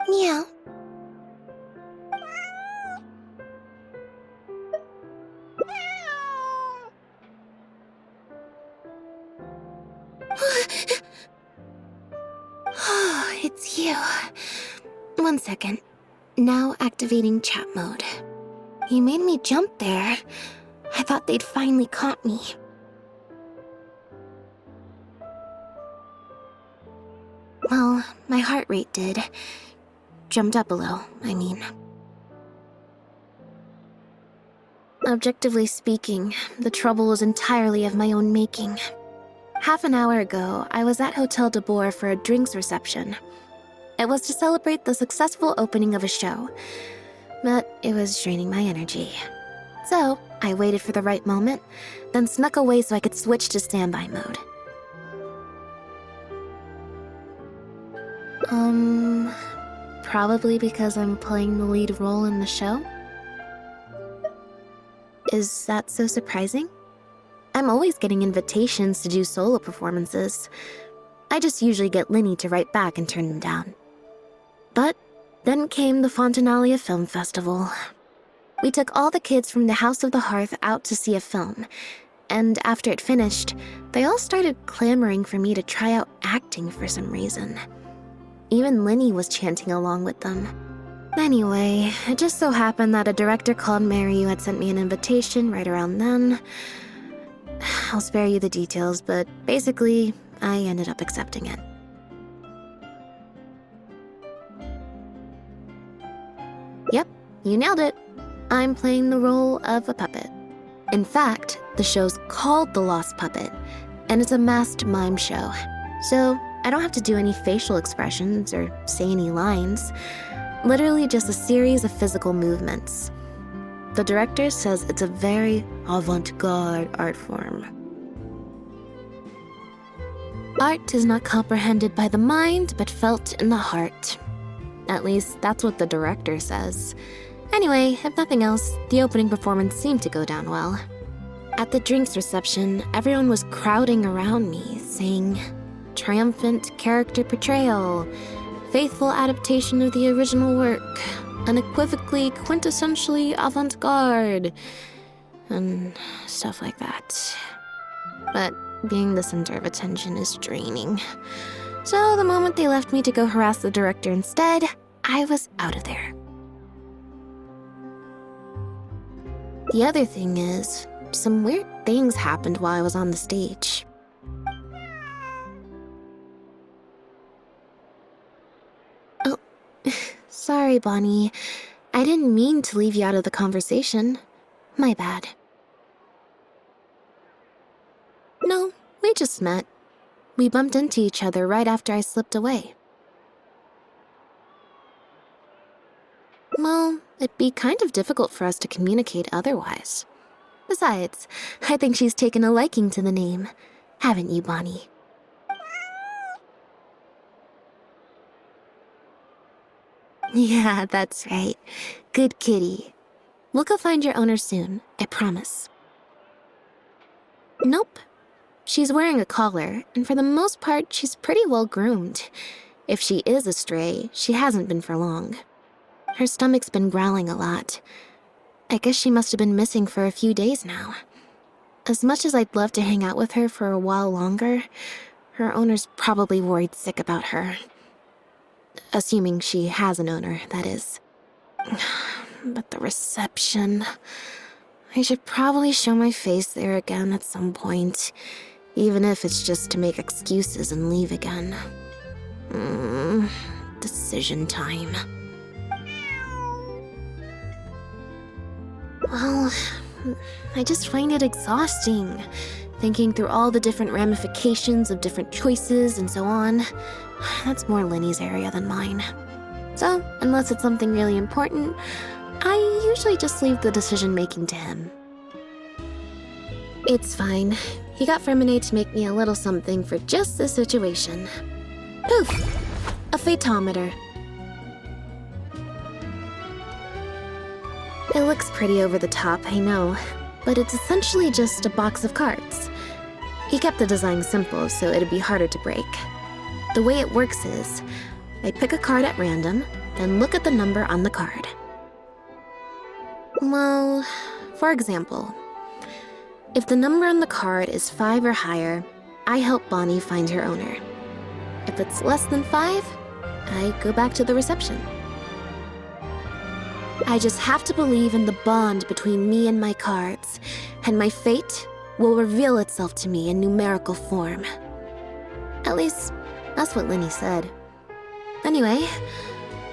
Meow. It's you. 1 second. Now activating chat mode. You made me jump there. I thought they'd finally caught me. Well, my heart rate did. Jumped up a little, I mean. Objectively speaking, the trouble was entirely of my own making. Half an hour ago, I was at Hotel de Boer for a drinks reception. It was to celebrate the successful opening of a show, but it was draining my energy. So, I waited for the right moment, then snuck away so I could switch to standby mode. Probably because I'm playing the lead role in the show? Is that so surprising? I'm always getting invitations to do solo performances. I just usually get Linny to write back and turn them down. But then came the Fontanalia Film Festival. We took all the kids from the House of the Hearth out to see a film, and after it finished, they all started clamoring for me to try out acting for some reason. Even Linny was chanting along with them. Anyway, it just so happened that a director called Mary had sent me an invitation right around then. I'll spare you the details, but basically, I ended up accepting it. Yep, you nailed it. I'm playing the role of a puppet. In fact, the show's called The Lost Puppet, and it's a masked mime show. So, I don't have to do any facial expressions or say any lines. Literally just a series of physical movements. The director says it's a very avant-garde art form. Art is not comprehended by the mind, but felt in the heart. At least, that's what the director says. Anyway, if nothing else, the opening performance seemed to go down well. At the drinks reception, everyone was crowding around me, saying, "Triumphant character portrayal, faithful adaptation of the original work, unequivocally, quintessentially avant-garde," and stuff like that. But being the center of attention is draining. So the moment they left me to go harass the director instead, I was out of there. The other thing is, some weird things happened while I was on the stage. Oh, sorry, Bonnie. I didn't mean to leave you out of the conversation. My bad. No, we just met. We bumped into each other right after I slipped away. Well, it'd be kind of difficult for us to communicate otherwise. Besides, I think she's taken a liking to the name. Haven't you, Bonnie? Yeah, that's right. Good kitty. We'll go find your owner soon, I promise. Nope. She's wearing a collar, and for the most part, she's pretty well groomed. If she is a stray, she hasn't been for long. Her stomach's been growling a lot. I guess she must have been missing for a few days now. As much as I'd love to hang out with her for a while longer, her owner's probably worried sick about her. Assuming she has an owner, that is. But the reception... I should probably show my face there again at some point, even if it's just to make excuses and leave again. Decision time. Well, I just find it exhausting, thinking through all the different ramifications of different choices and so on. That's more Linny's area than mine. So, unless it's something really important, I usually just leave the decision-making to him. It's fine. He got Ferminate to make me a little something for just this situation. Poof! A photometer. It looks pretty over the top, I know, but it's essentially just a box of cards. He kept the design simple, so it'd be harder to break. The way it works is, I pick a card at random, then look at the number on the card. Well, for example, if the number on the card is 5 or higher, I help Bonnie find her owner. If it's less than 5, I go back to the reception. I just have to believe in the bond between me and my cards, and my fate will reveal itself to me in numerical form. At least, that's what Linny said. Anyway,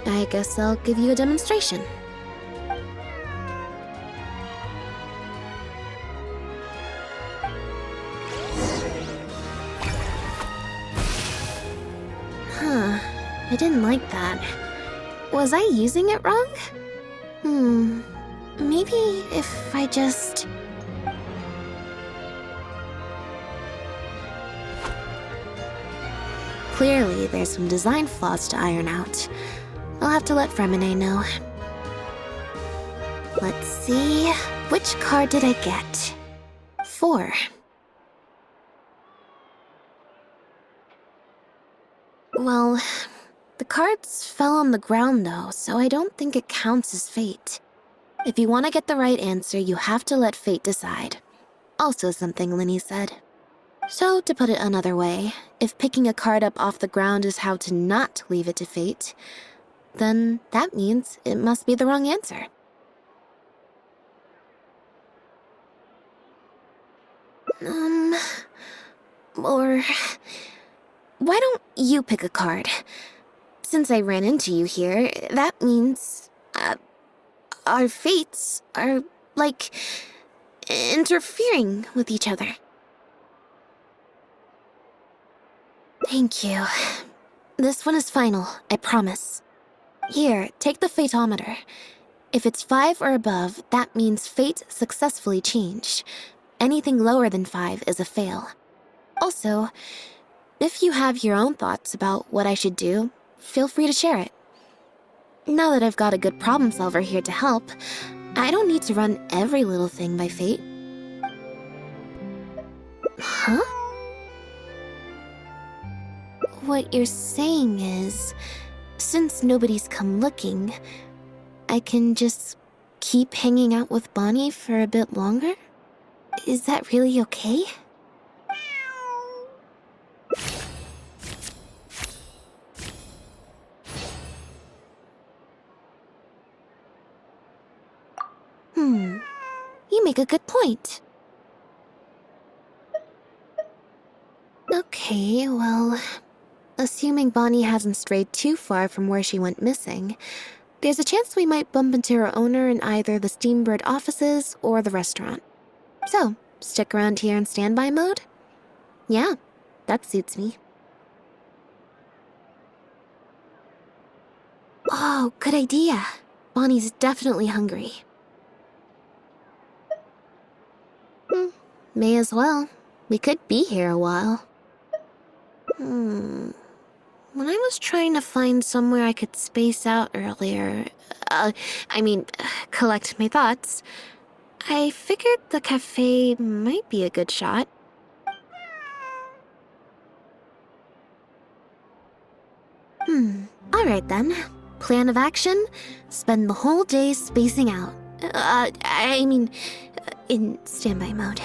I guess I'll give you a demonstration. I didn't like that. Was I using it wrong? Maybe if I just... Clearly, there's some design flaws to iron out. I'll have to let Fremine know. Let's see... Which card did I get? 4. Well, the cards fell on the ground though, so I don't think it counts as fate. If you want to get the right answer, you have to let fate decide. Also something Linny said. So, to put it another way, if picking a card up off the ground is how to not leave it to fate, then that means it must be the wrong answer. Or... Why don't you pick a card? Since I ran into you here, that means... our fates are, like, interfering with each other. Thank you. This one is final, I promise. Here, take the fatometer. If it's 5 or above, that means fate successfully changed. Anything lower than 5 is a fail. Also, if you have your own thoughts about what I should do, feel free to share it. Now that I've got a good problem solver here to help, I don't need to run every little thing by fate. Huh? What you're saying is, since nobody's come looking, I can just keep hanging out with Bonnie for a bit longer? Is that really okay? You make a good point. Okay, well, assuming Bonnie hasn't strayed too far from where she went missing, there's a chance we might bump into her owner in either the Steambird offices or the restaurant. So, stick around here in standby mode? Yeah, that suits me. Oh, good idea. Bonnie's definitely hungry. May as well. We could be here a while. When I was trying to find somewhere I could space out earlier, collect my thoughts, I figured the cafe might be a good shot. Alright then. Plan of action, spend the whole day spacing out. In standby mode.